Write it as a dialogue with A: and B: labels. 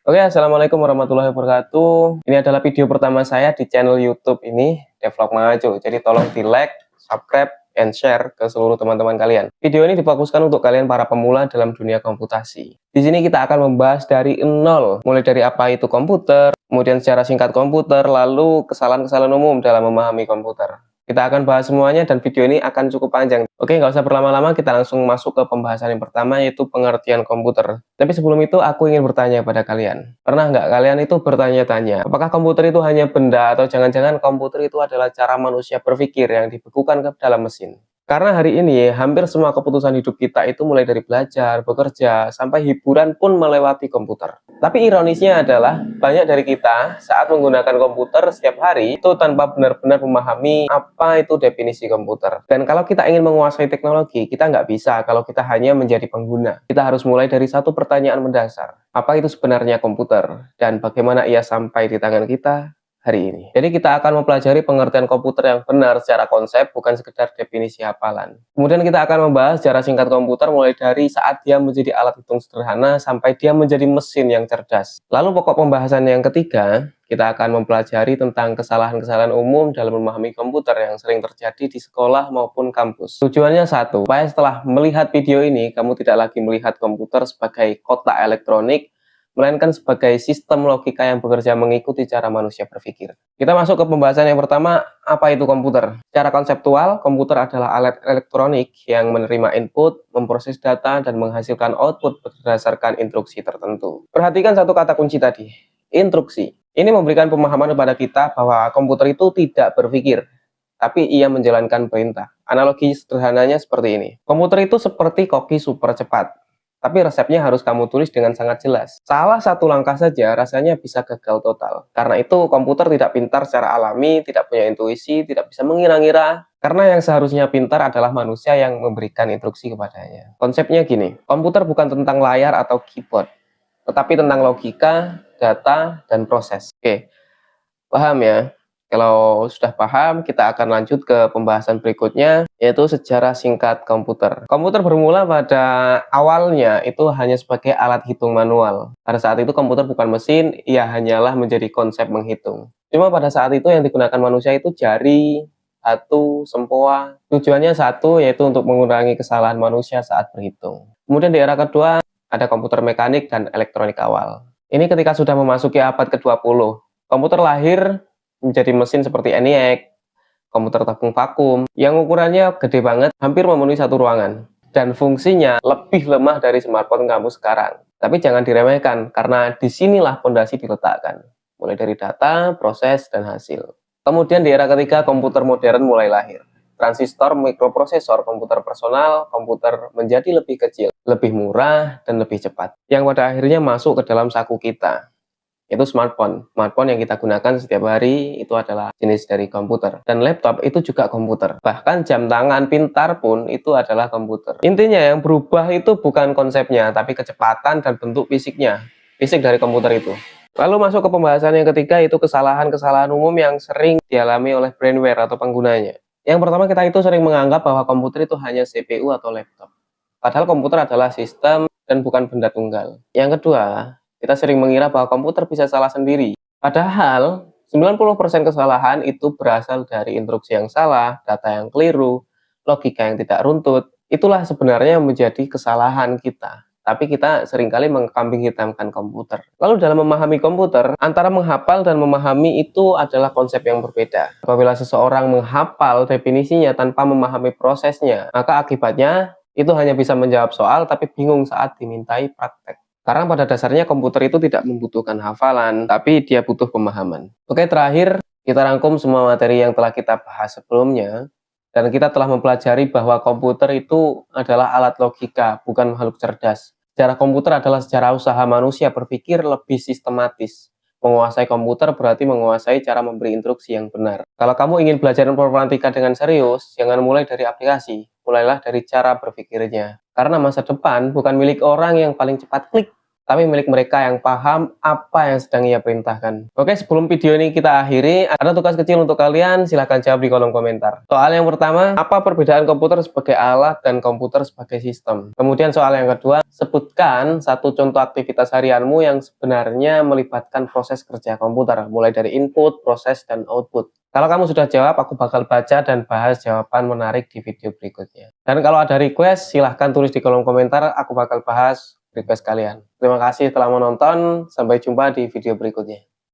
A: Oke, assalamualaikum warahmatullahi wabarakatuh. Ini adalah video pertama saya di channel YouTube ini, Devlog Mangajo. Jadi tolong di like, subscribe, and share ke seluruh teman-teman kalian. Video ini difokuskan untuk kalian para pemula dalam dunia komputasi. Di sini kita akan membahas dari nol, mulai dari apa itu komputer, kemudian secara singkat komputer, lalu kesalahan-kesalahan umum dalam memahami komputer. Kita akan bahas semuanya dan video ini akan cukup panjang. Oke, nggak usah berlama-lama, kita langsung masuk ke pembahasan yang pertama, yaitu pengertian komputer. Tapi sebelum itu, aku ingin bertanya pada kalian. Pernah nggak kalian itu bertanya-tanya, apakah komputer itu hanya benda atau jangan-jangan komputer itu adalah cara manusia berpikir yang dibekukan ke dalam mesin? Karena hari ini hampir semua keputusan hidup kita itu mulai dari belajar, bekerja, sampai hiburan pun melewati komputer. Tapi ironisnya adalah banyak dari kita saat menggunakan komputer setiap hari itu tanpa benar-benar memahami apa itu definisi komputer. Dan kalau kita ingin menguasai teknologi, kita nggak bisa kalau kita hanya menjadi pengguna. Kita harus mulai dari satu pertanyaan mendasar. Apa itu sebenarnya komputer? Dan bagaimana ia sampai di tangan kita hari ini. Jadi kita akan mempelajari pengertian komputer yang benar secara konsep, bukan sekedar definisi hafalan. Kemudian kita akan membahas secara singkat komputer mulai dari saat dia menjadi alat hitung sederhana sampai dia menjadi mesin yang cerdas. Lalu pokok pembahasan yang ketiga, kita akan mempelajari tentang kesalahan-kesalahan umum dalam memahami komputer yang sering terjadi di sekolah maupun kampus. Tujuannya satu, supaya setelah melihat video ini, kamu tidak lagi melihat komputer sebagai kotak elektronik, melainkan sebagai sistem logika yang bekerja mengikuti cara manusia berpikir. Kita masuk ke pembahasan yang pertama, apa itu komputer? Secara konseptual, komputer adalah alat elektronik yang menerima input, memproses data, dan menghasilkan output berdasarkan instruksi tertentu. Perhatikan satu kata kunci tadi, instruksi. Ini memberikan pemahaman kepada kita bahwa komputer itu tidak berpikir, tapi ia menjalankan perintah. Analogi sederhananya seperti ini. Komputer itu seperti koki super cepat, tapi resepnya harus kamu tulis dengan sangat jelas. Salah satu langkah saja rasanya bisa gagal total. Karena itu komputer tidak pintar secara alami, tidak punya intuisi, tidak bisa mengira-ngira. Karena yang seharusnya pintar adalah manusia yang memberikan instruksi kepadanya. Konsepnya gini, komputer bukan tentang layar atau keyboard, tetapi tentang logika, data, dan proses. Oke, paham ya? Kalau sudah paham, kita akan lanjut ke pembahasan berikutnya, yaitu sejarah singkat komputer. Komputer bermula pada awalnya itu hanya sebagai alat hitung manual. Pada saat itu komputer bukan mesin, ia hanyalah menjadi konsep menghitung. Cuma pada saat itu yang digunakan manusia itu jari, batu, sempoa. Tujuannya satu, yaitu untuk mengurangi kesalahan manusia saat berhitung. Kemudian di era kedua, ada komputer mekanik dan elektronik awal. Ini ketika sudah memasuki abad ke-20, komputer lahir menjadi mesin seperti ENIAC, komputer tabung vakum, yang ukurannya gede banget, hampir memenuhi satu ruangan. Dan fungsinya lebih lemah dari smartphone kamu sekarang. Tapi jangan diremehkan, karena disinilah fondasi diletakkan. Mulai dari data, proses, dan hasil. Kemudian di era ketiga, komputer modern mulai lahir. Transistor, mikroprosesor, komputer personal, komputer menjadi lebih kecil, lebih murah, dan lebih cepat. Yang pada akhirnya masuk ke dalam saku kita, yaitu smartphone. Smartphone yang kita gunakan setiap hari itu adalah jenis dari komputer. Dan laptop itu juga komputer. Bahkan jam tangan pintar pun itu adalah komputer. Intinya yang berubah itu bukan konsepnya, tapi kecepatan dan bentuk fisiknya. Fisik dari komputer itu. Lalu masuk ke pembahasan yang ketiga, itu kesalahan-kesalahan umum yang sering dialami oleh brainware atau penggunanya. Yang pertama, kita itu sering menganggap bahwa komputer itu hanya CPU atau laptop. Padahal komputer adalah sistem dan bukan benda tunggal. Yang kedua, kita sering mengira bahwa komputer bisa salah sendiri. Padahal 90% kesalahan itu berasal dari instruksi yang salah, data yang keliru, logika yang tidak runtut. Itulah sebenarnya yang menjadi kesalahan kita. Tapi kita seringkali mengkambing hitamkan komputer. Lalu dalam memahami komputer, antara menghafal dan memahami itu adalah konsep yang berbeda. Apabila seseorang menghafal definisinya tanpa memahami prosesnya, maka akibatnya itu hanya bisa menjawab soal tapi bingung saat dimintai praktek. Karena pada dasarnya komputer itu tidak membutuhkan hafalan, tapi dia butuh pemahaman. Oke, terakhir kita rangkum semua materi yang telah kita bahas sebelumnya. Dan kita telah mempelajari bahwa komputer itu adalah alat logika, bukan makhluk cerdas. Sejarah komputer adalah sejarah usaha manusia berpikir lebih sistematis. Menguasai komputer berarti menguasai cara memberi instruksi yang benar. Kalau kamu ingin belajar informatika dengan serius, jangan mulai dari aplikasi. Mulailah dari cara berpikirnya. Karena masa depan bukan milik orang yang paling cepat klik, tapi milik mereka yang paham apa yang sedang ia perintahkan. Oke, sebelum video ini kita akhiri, ada tugas kecil untuk kalian, silahkan jawab di kolom komentar. Soal yang pertama, apa perbedaan komputer sebagai alat dan komputer sebagai sistem? Kemudian soal yang kedua, sebutkan satu contoh aktivitas harianmu yang sebenarnya melibatkan proses kerja komputer, mulai dari input, proses, dan output. Kalau kamu sudah jawab, aku bakal baca dan bahas jawaban menarik di video berikutnya. Dan kalau ada request, silahkan tulis di kolom komentar, aku bakal bahas request kalian. Terima kasih telah menonton, sampai jumpa di video berikutnya.